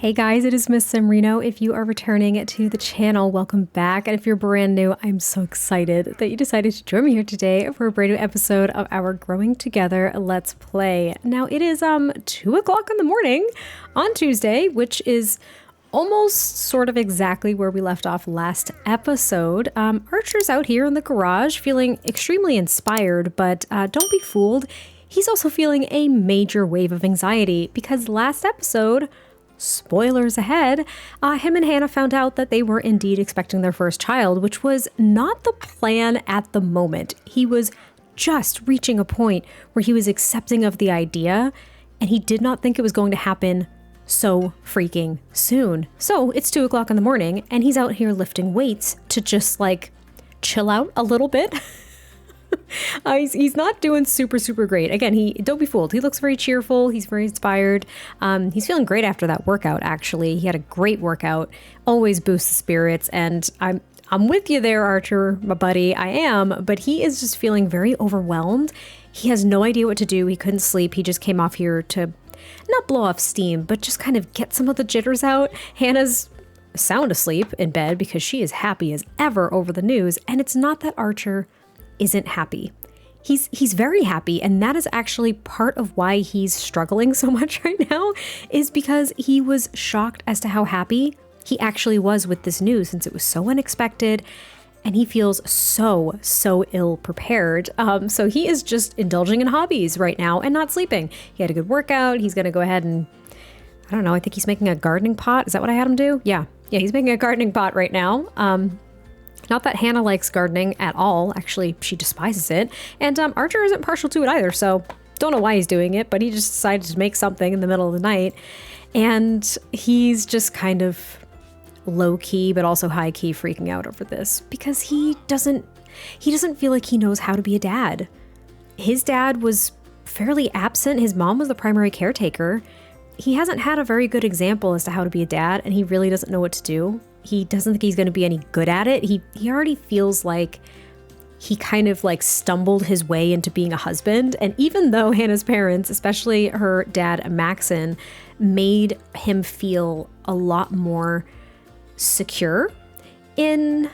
Hey guys, it is MissSimReno. If you are returning to the channel, welcome back. And if you're brand new, I'm so excited that you decided to join me here today for a brand new episode of our Growing Together Let's Play. Now it is 2 o'clock in the morning on Tuesday, which is almost sort of exactly where we left off last episode. Archer's out here in the garage feeling extremely inspired, but don't be fooled. He's also feeling a major wave of anxiety because last episode, spoilers ahead, him and Hannah found out that they were indeed expecting their first child, which was not the plan at the moment. He was just reaching a point where he was accepting of the idea, and he did not think it was going to happen so freaking soon. So it's 2 o'clock in the morning, and he's out here lifting weights to just like chill out a little bit. He's not doing super great. Again, don't be fooled. He looks very cheerful. He's very inspired. He's feeling great after that workout, actually. He had a great workout. Always boosts the spirits. And I'm with you there, Archer, my buddy. I am. But he is just feeling very overwhelmed. He has no idea what to do. He couldn't sleep. He just came off here to not blow off steam, but just kind of get some of the jitters out. Hannah's sound asleep in bed because she is happy as ever over the news. And it's not that Archer isn't happy. He's very happy, and that is actually part of why he's struggling so much right now, is because he was shocked as to how happy he actually was with this news, since it was so unexpected, and he feels so ill prepared. So he is just indulging in hobbies right now and not sleeping. He had a good workout. He's gonna go ahead and, I don't know, I think he's making a gardening pot. Is that what I had him do? Yeah, he's making a gardening pot right now. Not that Hannah likes gardening at all. Actually, she despises it. And Archer isn't partial to it either, so don't know why he's doing it, but he just decided to make something in the middle of the night. And he's just kind of low-key, but also high-key freaking out over this because he doesn't feel like he knows how to be a dad. His dad was fairly absent. His mom was the primary caretaker. He hasn't had a very good example as to how to be a dad, and he really doesn't know what to do. He doesn't think he's going to be any good at it. He already feels like he kind of like stumbled his way into being a husband. And even though Hannah's parents, especially her dad, Macsen, made him feel a lot more secure in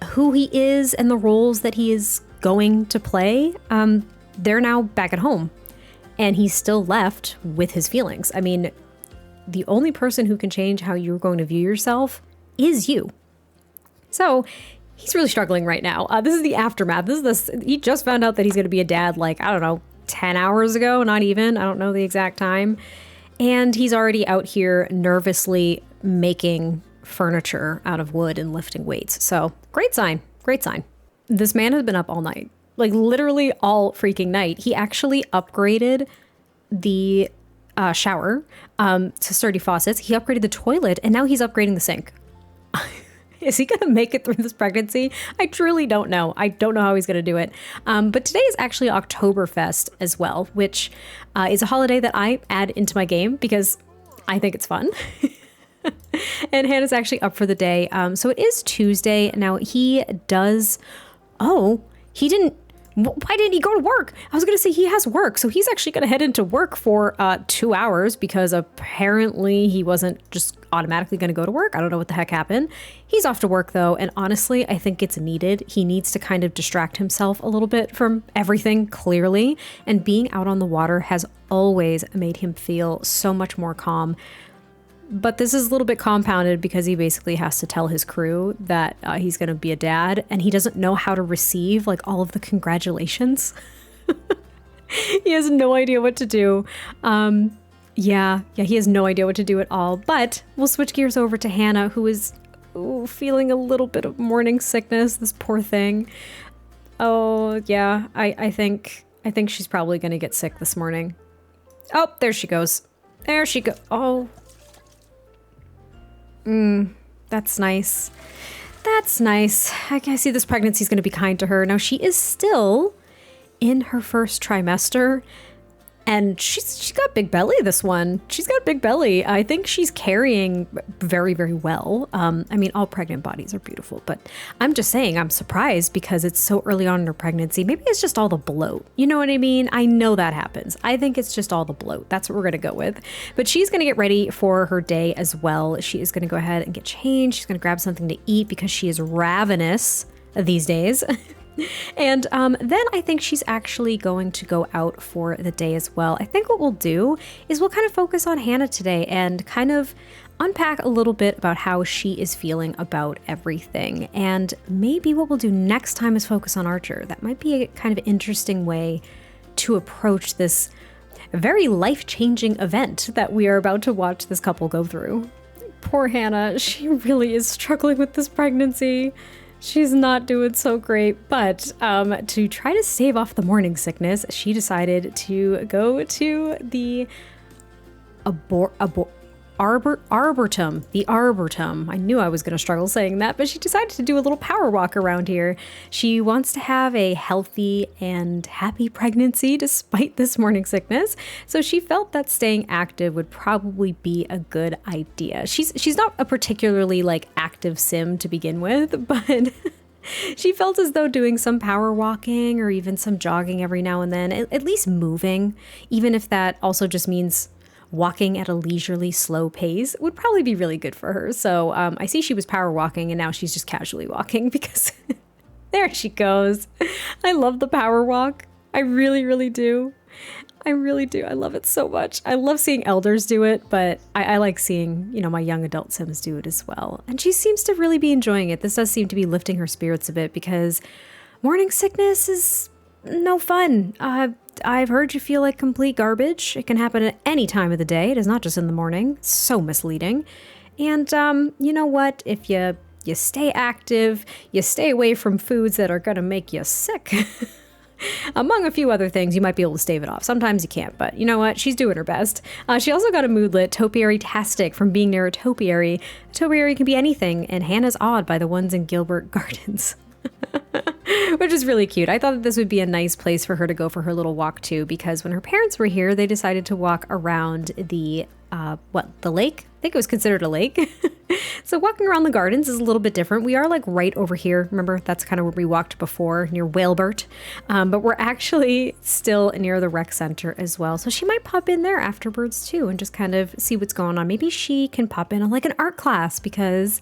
who he is and the roles that he is going to play, they're now back at home. And he's still left with his feelings. I mean, the only person who can change how you're going to view yourself is you. So he's really struggling right now. This is the aftermath. He just found out that he's going to be a dad, like, I don't know, 10 hours ago, not even. I don't know the exact time. And he's already out here nervously making furniture out of wood and lifting weights. So great sign. This man has been up all night, like literally all freaking night. He actually upgraded the shower to sturdy faucets. He upgraded the toilet, and now he's upgrading the sink. Is he going to make it through this pregnancy? I truly don't know. I don't know how he's going to do it. But today is actually Oktoberfest as well, which is a holiday that I add into my game because I think it's fun. And Hannah's actually up for the day. So it is Tuesday. Now he does... Why didn't he go to work? I was going to say he has work. So he's actually going to head into work for 2 hours because apparently he wasn't just automatically going to go to work. I don't know what the heck happened. He's off to work though. And honestly, I think it's needed. He needs to kind of distract himself a little bit from everything, clearly. And being out on the water has always made him feel so much more calm. But this is a little bit compounded because he basically has to tell his crew that he's going to be a dad, and he doesn't know how to receive like all of the congratulations. He has no idea what to do. He has no idea what to do at all. But we'll switch gears over to Hannah, who is feeling a little bit of morning sickness. This poor thing. Oh yeah, I think she's probably going to get sick this morning. Oh, there she goes. There she goes. Oh. That's nice. That's nice. I see this pregnancy is going to be kind to her. Now, she is still in her first trimester. And she's got big belly, this one. She's got big belly. I think she's carrying very, very well. I mean, all pregnant bodies are beautiful, but I'm just saying I'm surprised because it's so early on in her pregnancy. Maybe it's just all the bloat. You know what I mean? I know that happens. I think it's just all the bloat. That's what we're going to go with. But she's going to get ready for her day as well. She is going to go ahead and get changed. She's going to grab something to eat because she is ravenous these days. And then I think she's actually going to go out for the day as well. I think what we'll do is we'll kind of focus on Hannah today and kind of unpack a little bit about how she is feeling about everything. And maybe what we'll do next time is focus on Archer. That might be a kind of interesting way to approach this very life-changing event that we are about to watch this couple go through. Poor Hannah, she really is struggling with this pregnancy. She's not doing so great, but to try to stave off the morning sickness, she decided to go to the Arboretum. The Arboretum. I knew I was going to struggle saying that, but she decided to do a little power walk around here. She wants to have a healthy and happy pregnancy despite this morning sickness. So she felt that staying active would probably be a good idea. She's not a particularly like active sim to begin with, but she felt as though doing some power walking or even some jogging every now and then, at least moving, even if that also just means walking at a leisurely, slow pace, would probably be really good for her. So I see she was power walking and now she's just casually walking because there she goes. I love the power walk. I really, really do. I really do. I love it so much. I love seeing elders do it, but I like seeing, you know, my young adult Sims do it as well. And she seems to really be enjoying it. This does seem to be lifting her spirits a bit because morning sickness is no fun. I've heard you feel like complete garbage. It can happen at any time of the day. It is not just in the morning. It's so misleading. And you know what? If you stay active, you stay away from foods that are going to make you sick. Among a few other things, you might be able to stave it off. Sometimes you can't, but you know what? She's doing her best. She also got a moodlet, topiary-tastic, from being near a topiary. A topiary can be anything, and Hannah's awed by the ones in Gilbert Gardens. Which is really cute. I thought that this would be a nice place for her to go for her little walk too, because when her parents were here, they decided to walk around the lake? I think it was considered a lake. So walking around the gardens is a little bit different. We are like right over here. Remember, that's kind of where we walked before, near Whalebert. But we're actually still near the rec center as well. So she might pop in there afterwards too and just kind of see what's going on. Maybe she can pop in on like an art class because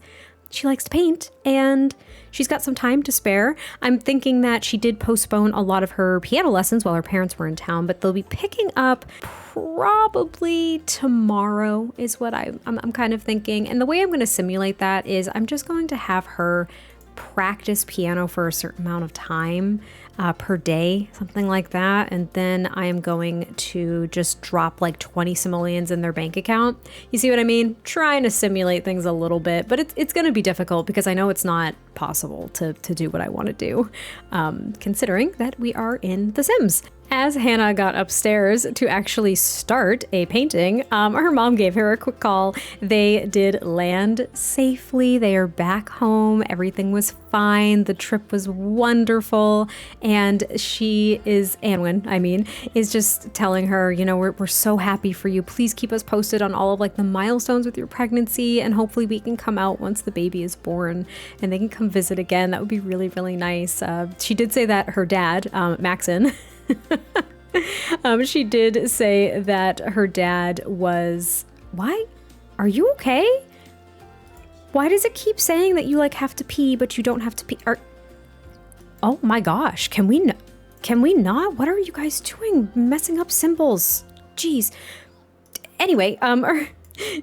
she likes to paint and she's got some time to spare. I'm thinking that she did postpone a lot of her piano lessons while her parents were in town, but they'll be picking up probably tomorrow is what I'm kind of thinking. And the way I'm going to simulate that is I'm just going to have her practice piano for a certain amount of time per day, something like that. And then I am going to just drop like 20 simoleons in their bank account. You see what I mean? Trying to simulate things a little bit, but it's going to be difficult because I know it's not possible to do what I want to do, considering that we are in The Sims. As Hannah got upstairs to actually start a painting, her mom gave her a quick call. They did land safely. They are back home. Everything was fine. The trip was wonderful. And Anwin, is just telling her, you know, we're so happy for you. Please keep us posted on all of like the milestones with your pregnancy. And hopefully we can come out once the baby is born and they can come visit again. That would be really, really nice. She did say that her dad, Macsen, she did say that her dad was, why? Are you okay? Why does it keep saying that you like have to pee, but you don't have to pee? Oh my gosh, can we not? What are you guys doing? Messing up symbols. Jeez. Anyway,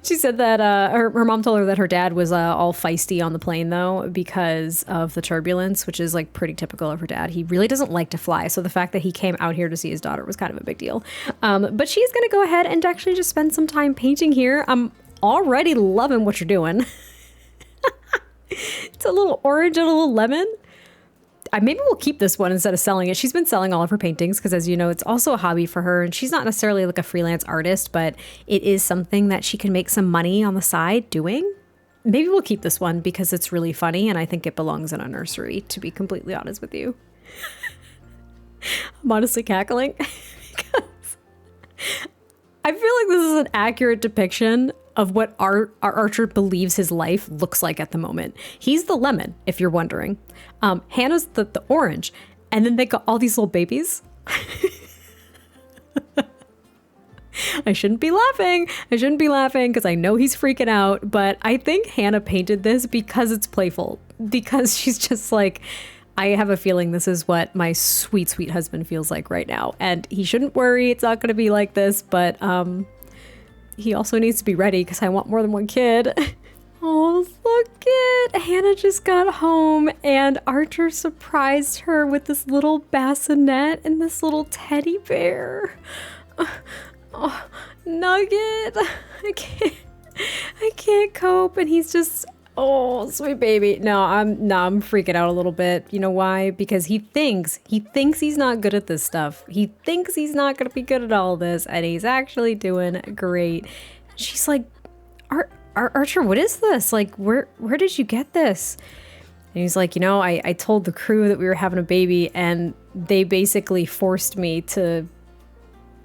she said that her mom told her that her dad was all feisty on the plane, though, because of the turbulence, which is like pretty typical of her dad. He really doesn't like to fly. So the fact that he came out here to see his daughter was kind of a big deal. But she's going to go ahead and actually just spend some time painting here. I'm already loving what you're doing. It's a little orange and a little lemon. Maybe we'll keep this one instead of selling it. She's been selling all of her paintings because, as you know, it's also a hobby for her. And she's not necessarily like a freelance artist, but it is something that she can make some money on the side doing. Maybe we'll keep this one because it's really funny and I think it belongs in a nursery, to be completely honest with you. I'm honestly cackling because is an accurate depiction of what our Archer believes his life looks like at the moment. He's the lemon, if you're wondering. Hannah's the orange. And then they got all these little babies. I shouldn't be laughing. I shouldn't be laughing because I know he's freaking out. But I think Hannah painted this because it's playful. Because she's just like, I have a feeling this is what my sweet, sweet husband feels like right now. And he shouldn't worry. It's not going to be like this. But he also needs to be ready because I want more than one kid. Oh, look it. Hannah just got home and Archer surprised her with this little bassinet and this little teddy bear. Oh, Nugget. I can't cope. And he's just, oh, sweet baby. No, I'm freaking out a little bit. You know why? Because he thinks he's not good at this stuff. He thinks he's not going to be good at all this, and he's actually doing great. She's like, Archer, what is this? Like, where did you get this? And he's like, I told the crew that we were having a baby, and they basically forced me to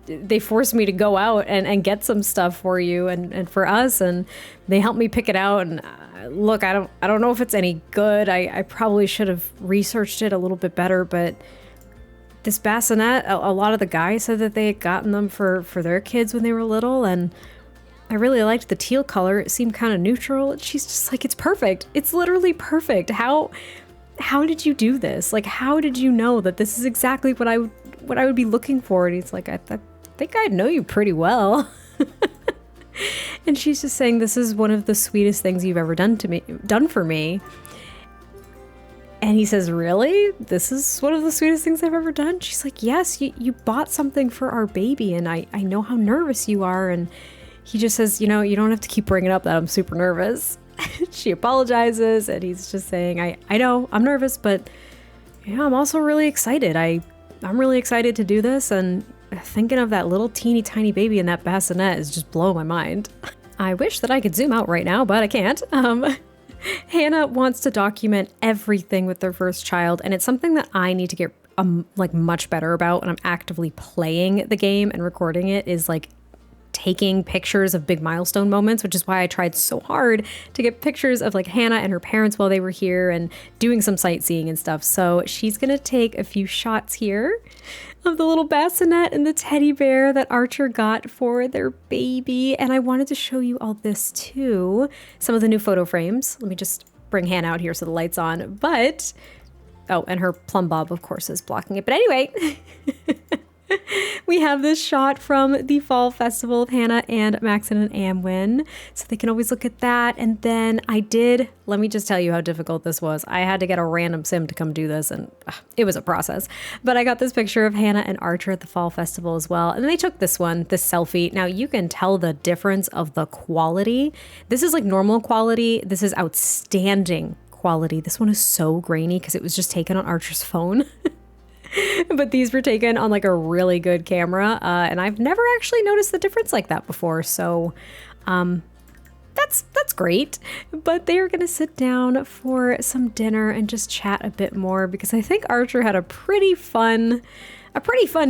go out and get some stuff for you and for us, and they helped me pick it out. And look, I don't know if it's any good. I probably should have researched it a little bit better, but this bassinet, a lot of the guys said that they had gotten them for their kids when they were little, and I really liked the teal color. It seemed kind of neutral. She's just like, it's perfect. It's literally perfect. How did you do this? Like, how did you know that this is exactly what I would be looking for? And he's like, I think I know you pretty well. And she's just saying, this is one of the sweetest things you've ever done for me. And he says, really? This is one of the sweetest things I've ever done? She's like, yes, you bought something for our baby, and I know how nervous you are. And he just says, you don't have to keep bringing up that I'm super nervous. She apologizes, and he's just saying, I know I'm nervous, but I'm also really excited. I'm really excited to do this, and thinking of that little teeny tiny baby in that bassinet is just blowing my mind. I wish that I could zoom out right now, but I can't. Hannah wants to document everything with their first child, and it's something that I need to get much better about when I'm actively playing the game and recording it, is like taking pictures of big milestone moments, which is why I tried so hard to get pictures of like Hannah and her parents while they were here and doing some sightseeing and stuff. So she's gonna take a few shots here of the little bassinet and the teddy bear that Archer got for their baby. And I wanted to show you all this too. Some of the new photo frames. Let me just bring Hannah out here so the light's on. But, oh, and her plumb bob, of course, is blocking it. But anyway, we have this shot from the fall festival of Hannah and Macsen and Amwin, so they can always look at that. And then let me just tell you how difficult this was. I had to get a random sim to come do this, and it was a process. But I got this picture of Hannah and Archer at the fall festival as well. And then they took this selfie. Now you can tell the difference of the quality. This is like normal quality. This is outstanding quality. This one is so grainy because it was just taken on Archer's phone. But these were taken on like a really good camera, and I've never actually noticed the difference like that before. So that's great. But they are going to sit down for some dinner and just chat a bit more, because I think Archer had a pretty fun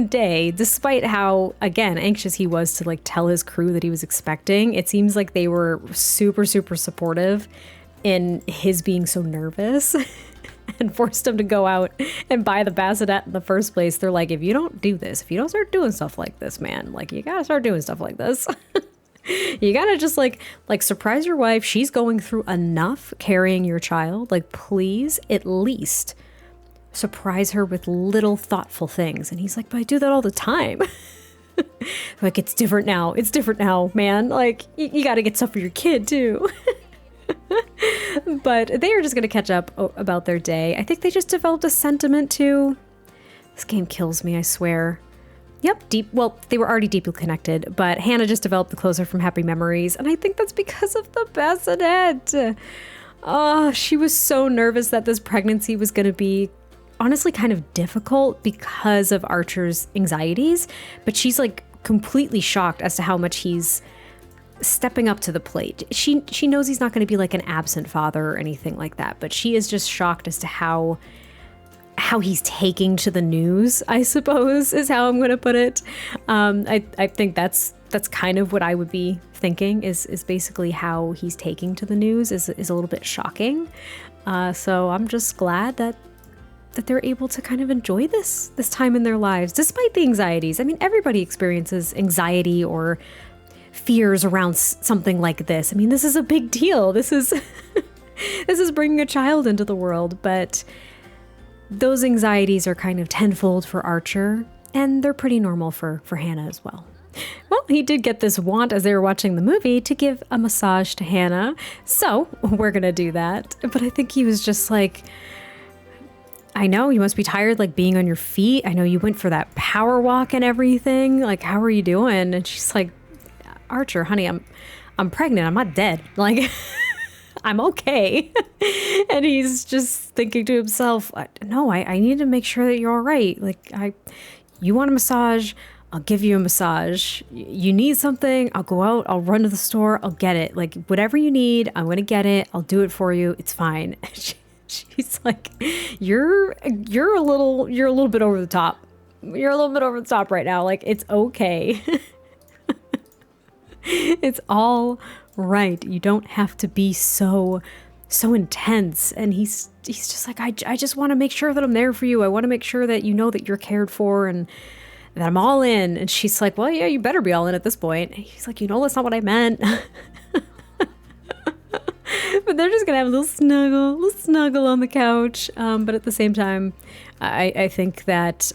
day, despite how, again, anxious he was to like tell his crew that he was expecting. It seems like they were super, super supportive in his being so nervous. And forced him to go out and buy the bassinet in the first place. They're like, if you don't do this, if you don't start doing stuff like this, man, like you gotta start doing stuff like this. You gotta just like surprise your wife. She's going through enough carrying your child. Like, please at least surprise her with little thoughtful things. And he's like, but I do that all the time. Like, it's different now. It's different now, man. Like, you gotta get stuff for your kid too. But they are just going to catch up about their day. I think they just developed a sentiment too. This game kills me, I swear. Yep, they were already deeply connected, but Hannah just developed the closer from happy memories, and I think that's because of the bassinet. Oh, she was so nervous that this pregnancy was going to be honestly kind of difficult because of Archer's anxieties, but she's like completely shocked as to how much he's stepping up to the plate. She knows he's not going to be like an absent father or anything like that, but she is just shocked as to how how he's taking to the news, I suppose, is how I'm going to put it. I think that's kind of what I would be thinking is basically how he's taking to the news is a little bit shocking. So I'm just glad that they're able to kind of enjoy this time in their lives, despite the anxieties. I mean, everybody experiences anxiety or fears around something like this. I mean, this is a big deal. This is this is bringing a child into the world, but those anxieties are kind of tenfold for Archer, and they're pretty normal for Hannah as well. Well, he did get this want as they were watching the movie to give a massage to Hannah, so we're gonna do that. But I think he was just like, I know you must be tired, like being on your feet. I know you went for that power walk and everything. Like, how are you doing? And she's like, Archer, honey, I'm pregnant. I'm not dead. Like, I'm okay. And he's just thinking to himself, no, I need to make sure that you're all right. Like, you want a massage? I'll give you a massage. You need something? I'll go out. I'll run to the store. I'll get it. Like, whatever you need, I'm going to get it. I'll do it for you. It's fine. She's like, you're a little bit over the top. You're a little bit over the top right now. Like, it's okay. It's all right. You don't have to be so intense. And he's just like, I just want to make sure that I'm there for you. I want to make sure that you know that you're cared for and that I'm all in. And she's like, well, yeah, you better be all in at this point. And he's like, that's not what I meant. But they're just gonna have a little snuggle on the couch. But at the same time, I think that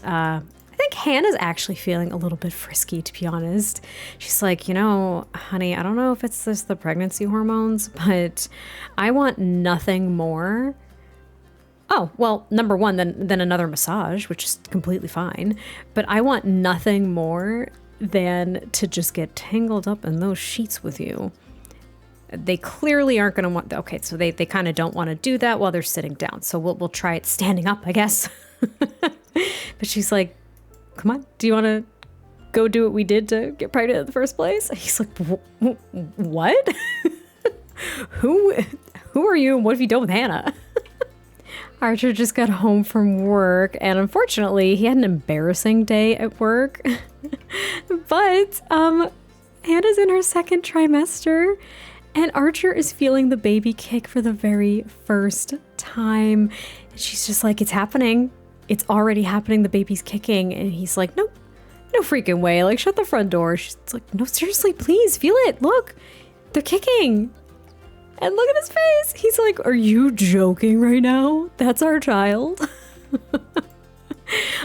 Hannah's actually feeling a little bit frisky, to be honest. She's like, honey, I don't know if it's just the pregnancy hormones, but I want nothing more. Oh, well, number one, than another massage, which is completely fine. But I want nothing more than to just get tangled up in those sheets with you. They clearly aren't going to want, okay, so they kind of don't want to do that while they're sitting down. So we'll try it standing up, I guess. But she's like, come on, do you want to go do what we did to get pregnant in the first place? He's like, what? Who are you and what have you done with Hannah? Archer just got home from work, and unfortunately he had an embarrassing day at work. But Hannah's in her second trimester, and Archer is feeling the baby kick for the very first time. And she's just like, it's happening. It's already happening. The baby's kicking. And he's like, no freaking way. Like, shut the front door. She's like, no, seriously, please feel it. Look, they're kicking. And look at his face. He's like, are you joking right now? That's our child.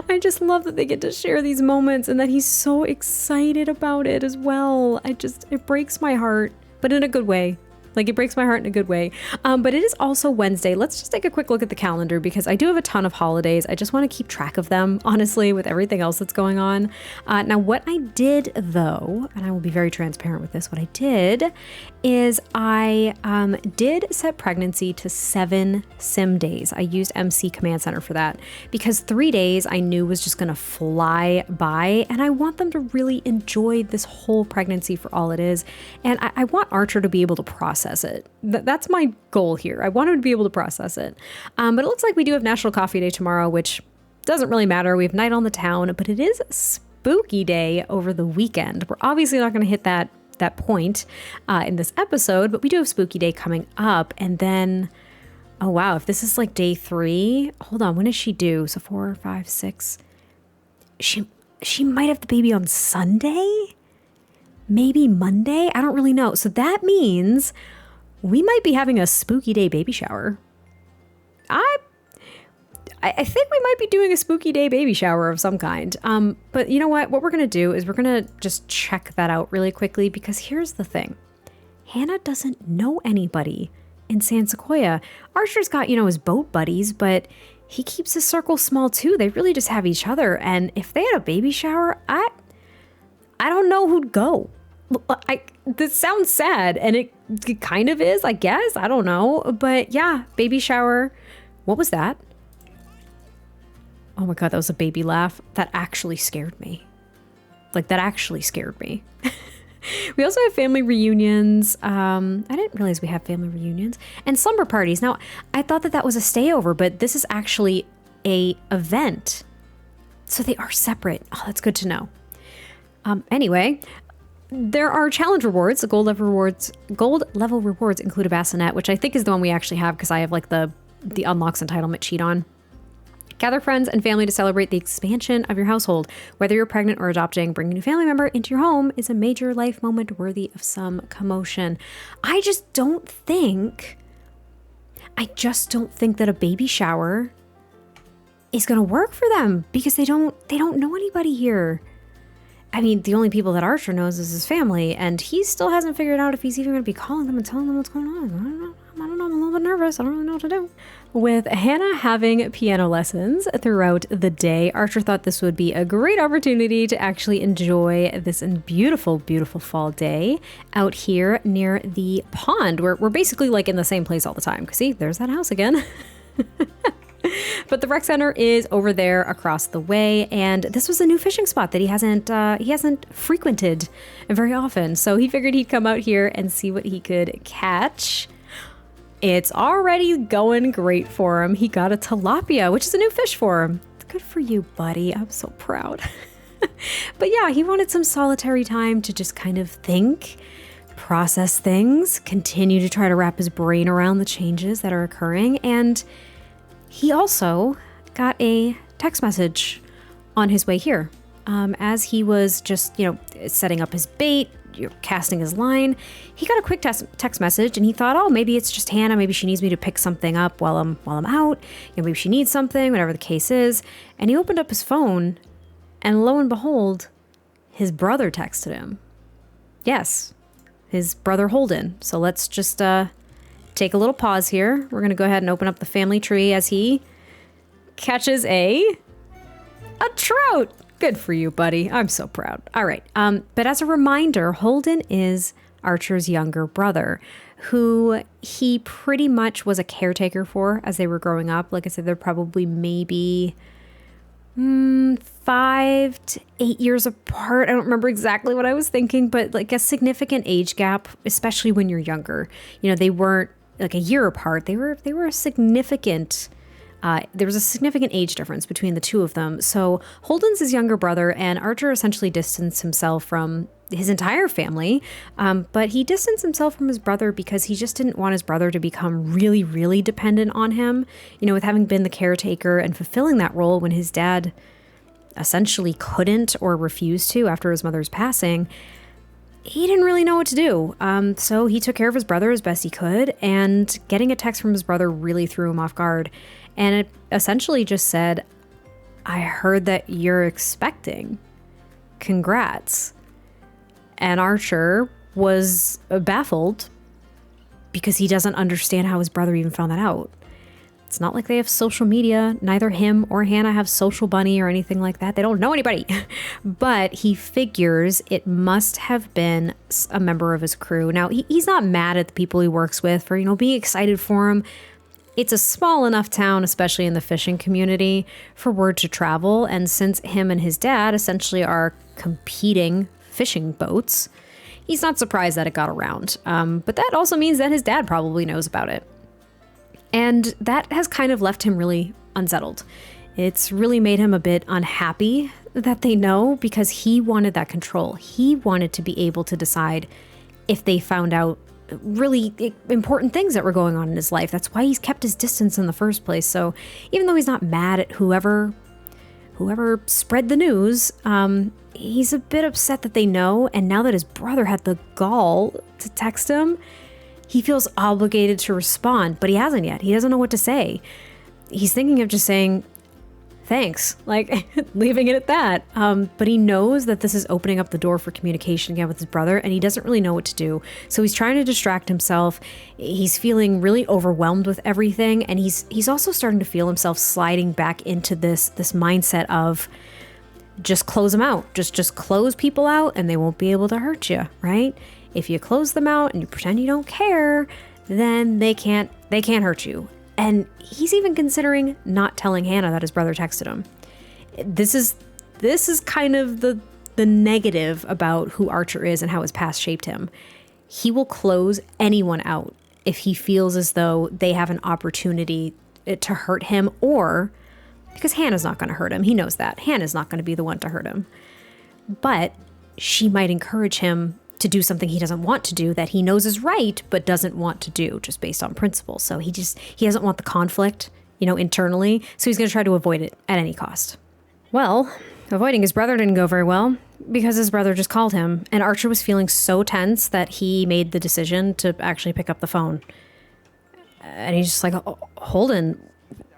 I just love that they get to share these moments and that he's so excited about it as well. It breaks my heart, but in a good way. Like, it breaks my heart in a good way. But it is also Wednesday. Let's just take a quick look at the calendar because I do have a ton of holidays. I just want to keep track of them, honestly, with everything else that's going on. Now, what I did, though, and I will be very transparent with this, what I did is I did set pregnancy to 7 sim days. I used MC Command Center for that because 3 days I knew was just going to fly by, and I want them to really enjoy this whole pregnancy for all it is. And I want Archer to be able to process it. That's my goal here. I want him to be able to process it. But it looks like we do have National Coffee Day tomorrow, which doesn't really matter. We have Night on the Town, but it is Spooky Day over the weekend. We're obviously not going to hit that point in this episode, but we do have Spooky Day coming up. And then, oh wow, if this is like day 3, hold on, when is she due? So 4, 5, 6. She might have the baby on Sunday? Maybe Monday? I don't really know. So that means we might be having a Spooky Day baby shower. I think we might be doing a Spooky Day baby shower of some kind. But you know what? What we're going to do is we're going to just check that out really quickly because here's the thing. Hannah doesn't know anybody in San Sequoia. Archer's got, his boat buddies, but he keeps his circle small too. They really just have each other. And if they had a baby shower, I don't know who'd go. This sounds sad, and it kind of is, I guess. I don't know. But yeah, baby shower. What was that? Oh my God, that was a baby laugh. That actually scared me. Like, that actually scared me. We also have family reunions. I didn't realize we have family reunions. And slumber parties. Now, I thought that was a stayover, but this is actually a event. So they are separate. Oh, that's good to know. Anyway, there are challenge rewards. The gold level rewards include a bassinet, which I think is the one we actually have because I have like the unlocks entitlement cheat on. Gather friends and family to celebrate the expansion of your household. Whether you're pregnant or adopting, bringing a new family member into your home is a major life moment worthy of some commotion. I just don't think that a baby shower is going to work for them because they don't know anybody here. I mean, the only people that Archer knows is his family, and he still hasn't figured out if he's even going to be calling them and telling them what's going on. I don't know. I'm a little bit nervous. I don't really know what to do. With Hannah having piano lessons throughout the day, Archer thought this would be a great opportunity to actually enjoy this beautiful, beautiful fall day out here near the pond. We're basically like in the same place all the time. See, there's that house again. But the rec center is over there across the way, and this was a new fishing spot that he hasn't frequented very often. So he figured he'd come out here and see what he could catch. It's already going great for him. He got a tilapia, which is a new fish for him. Good for you, buddy. I'm so proud. But yeah, he wanted some solitary time to just kind of think, process things, continue to try to wrap his brain around the changes that are occurring, and he also got a text message on his way here. As he was just, setting up his bait, casting his line, he got a quick text message, and he thought, oh, maybe it's just Hannah. Maybe she needs me to pick something up while I'm out. Maybe she needs something, whatever the case is. And he opened up his phone, and lo and behold, his brother texted him. Yes, his brother Holden. So let's just take a little pause here. We're going to go ahead and open up the family tree as he catches a trout. Good for you, buddy. I'm so proud. All right. But as a reminder, Holden is Archer's younger brother, who he pretty much was a caretaker for as they were growing up. Like I said, they're probably maybe 5 to 8 years apart. I don't remember exactly what I was thinking, but like a significant age gap, especially when you're younger. They weren't like a year apart. They were a significant. There was a significant age difference between the two of them. So Holden's his younger brother, and Archer essentially distanced himself from his entire family. But he distanced himself from his brother because he just didn't want his brother to become really, really dependent on him. With having been the caretaker and fulfilling that role when his dad essentially couldn't or refused to after his mother's passing, he didn't really know what to do. So he took care of his brother as best he could, and getting a text from his brother really threw him off guard. And it essentially just said, I heard that you're expecting. Congrats. And Archer was baffled because he doesn't understand how his brother even found that out. It's not like they have social media. Neither him or Hannah have Social Bunny or anything like that. They don't know anybody. But he figures it must have been a member of his crew. Now, he's not mad at the people he works with for, being excited for him. It's a small enough town, especially in the fishing community, for word to travel. And since him and his dad essentially are competing fishing boats, he's not surprised that it got around. But that also means that his dad probably knows about it. And that has kind of left him really unsettled. It's really made him a bit unhappy that they know, because he wanted that control. He wanted to be able to decide if they found out really important things that were going on in his life. That's why he's kept his distance in the first place. So even though he's not mad at whoever spread the news, he's a bit upset that they know. And now that his brother had the gall to text him, he feels obligated to respond, but he hasn't yet. He doesn't know what to say. He's thinking of just saying, thanks, like leaving it at that. But he knows that this is opening up the door for communication again with his brother, and he doesn't really know what to do. So he's trying to distract himself. He's feeling really overwhelmed with everything. And he's also starting to feel himself sliding back into this mindset of just close them out. Just close people out and they won't be able to hurt you, right? If you close them out and you pretend you don't care, then they can't hurt you. And he's even considering not telling Hannah that his brother texted him. This is kind of the negative about who Archer is and how his past shaped him. He will close anyone out if he feels as though they have an opportunity to hurt him or because Hannah's not going to hurt him. He knows that. Hannah's not going to be the one to hurt him. But she might encourage him to do something he doesn't want to do that he knows is right, but doesn't want to do just based on principle. So he doesn't want the conflict, internally. So he's going to try to avoid it at any cost. Well, avoiding his brother didn't go very well because his brother just called him, and Archer was feeling so tense that he made the decision to actually pick up the phone. And he's just like, Holden,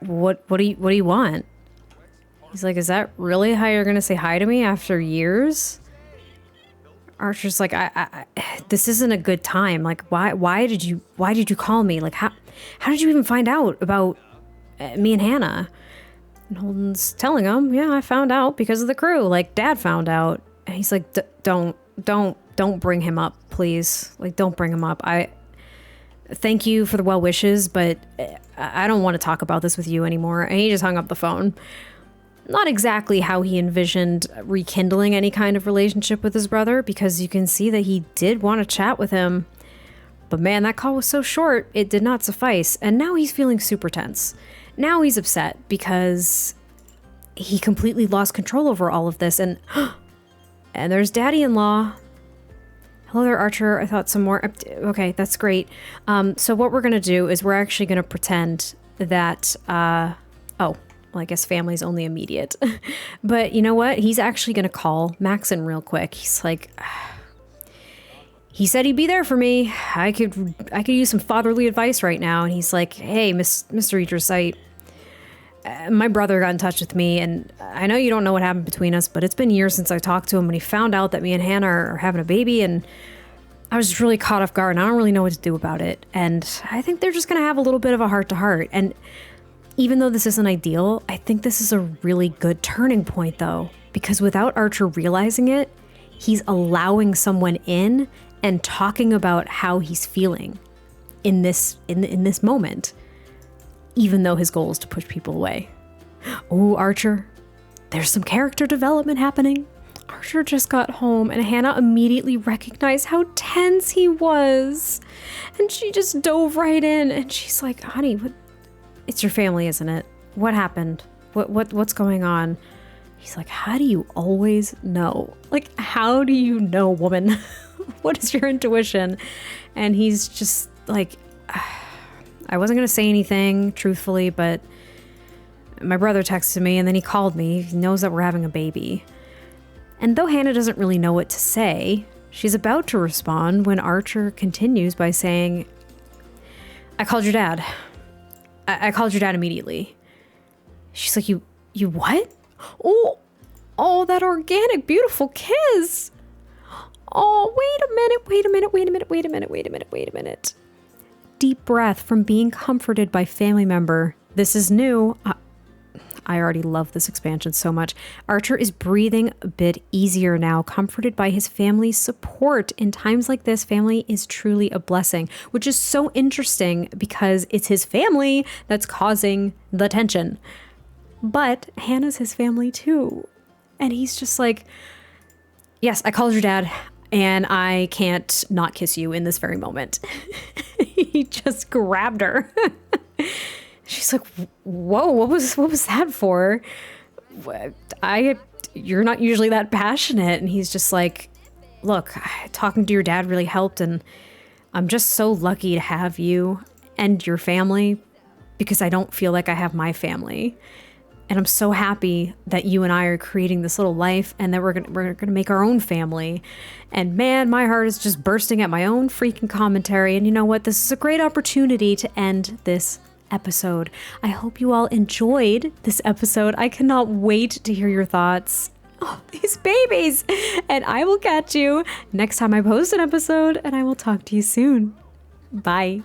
what do you want? He's like, is that really how you're going to say hi to me after years? Archer's like, I this isn't a good time. Like, why did you call me? Like, how did you even find out about me and Hannah? And Holden's telling him, yeah, I found out because of the crew. Like, Dad found out. And he's like, don't bring him up, please. Like, don't bring him up. I thank you for the well wishes, but I don't want to talk about this with you anymore. And he just hung up the phone. Not exactly how he envisioned rekindling any kind of relationship with his brother, because you can see that he did want to chat with him. But man, that call was so short, it did not suffice. And now he's feeling super tense. Now he's upset because he completely lost control over all of this. And there's Daddy-in-law. Hello there, Archer. I thought some more. Okay, that's great. So what we're going to do is we're actually going to pretend that, well, I guess family's only immediate. But you know what? He's actually going to call Macsen real quick. He's like, he said he'd be there for me. I could use some fatherly advice right now. And he's like, hey, Mr. Idris, my brother got in touch with me, and I know you don't know what happened between us, but it's been years since I talked to him, and he found out that me and Hannah are having a baby, and I was just really caught off guard, and I don't really know what to do about it. And I think they're just going to have a little bit of a heart-to-heart. And even though this isn't ideal, I think this is a really good turning point, though, because without Archer realizing it, he's allowing someone in and talking about how he's feeling in this moment, even though his goal is to push people away. Oh, Archer, there's some character development happening. Archer just got home, and Hannah immediately recognized how tense he was, and she just dove right in, and she's like, honey, it's your family, isn't it? What happened? What's going on? He's like, how do you always know? Like, how do you know, woman? What is your intuition? And he's just like, I wasn't going to say anything, truthfully, but my brother texted me and then he called me. He knows that we're having a baby. And though Hannah doesn't really know what to say, she's about to respond when Archer continues by saying, I called your dad. I called your dad immediately. She's like, you what? Oh, that organic, beautiful kiss. Oh, wait a minute. Deep breath from being comforted by family member. This is new. I already love this expansion so much. Archer is breathing a bit easier now, comforted by his family's support. In times like this, family is truly a blessing, which is so interesting because it's his family that's causing the tension. But Hannah's his family too. And he's just like, yes, I called your dad and I can't not kiss you in this very moment. He just grabbed her. She's like, whoa, what was that for? You're not usually that passionate. And he's just like, look, talking to your dad really helped. And I'm just so lucky to have you and your family because I don't feel like I have my family. And I'm so happy that you and I are creating this little life and that we're gonna make our own family. And man, my heart is just bursting at my own freaking commentary. And you know what? This is a great opportunity to end this episode. I hope you all enjoyed this episode. I cannot wait to hear your thoughts. Oh, these babies! And I will catch you next time I post an episode, and I will talk to you soon. Bye.